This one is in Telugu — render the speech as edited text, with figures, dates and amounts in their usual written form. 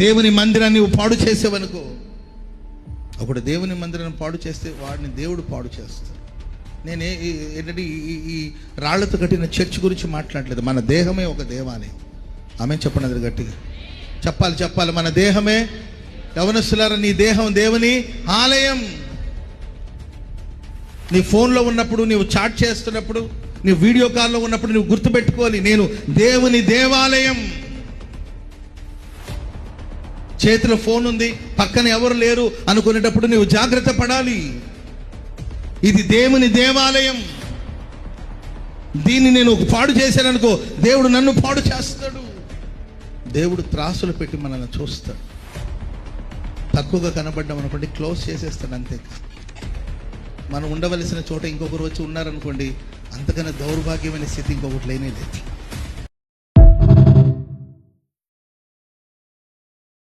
దేవుని మందిరాన్ని నువ్వు పాడు చేసేవనుకో, ఒకడు దేవుని మందిరాన్ని పాడు చేస్తే వాడిని దేవుడు పాడు చేస్తాడు. నేను ఏంటంటే ఈ రాళ్లతో కట్టిన చర్చ్ గురించి మాట్లాడలేదు. మన దేహమే ఒక దేవాలయం. ఆమె చెప్పండి, అది గట్టిగా చెప్పాలి. మన దేహమే, యవనస్తులారా, నీ దేహం దేవుని ఆలయం. నీ ఫోన్లో ఉన్నప్పుడు, నీవు చాట్ చేస్తున్నప్పుడు, నీ వీడియో కాల్లో ఉన్నప్పుడు నువ్వు గుర్తుపెట్టుకోవాలి, నేను దేవుని దేవాలయం. చేతిలో ఫోన్ ఉంది, పక్కన ఎవరు లేరు అనుకునేటప్పుడు నువ్వు జాగ్రత్త పడాలి. ఇది దేవుని దేవాలయం. దీన్ని నేను పాడు చేశాననుకో, దేవుడు నన్ను పాడు చేస్తాడు. దేవుడు త్రాసులు పెట్టి మనల్ని చూస్తాడు. తక్కువగా కనబడ్డాం అనుకోండి, క్లోజ్ చేసేస్తాడు. అంతే. మనం ఉండవలసిన చోట ఇంకొకరు వచ్చి ఉన్నారనుకోండి, అంతకన్నా దౌర్భాగ్యమైన స్థితి ఇంకొకటి లేనే లేదు.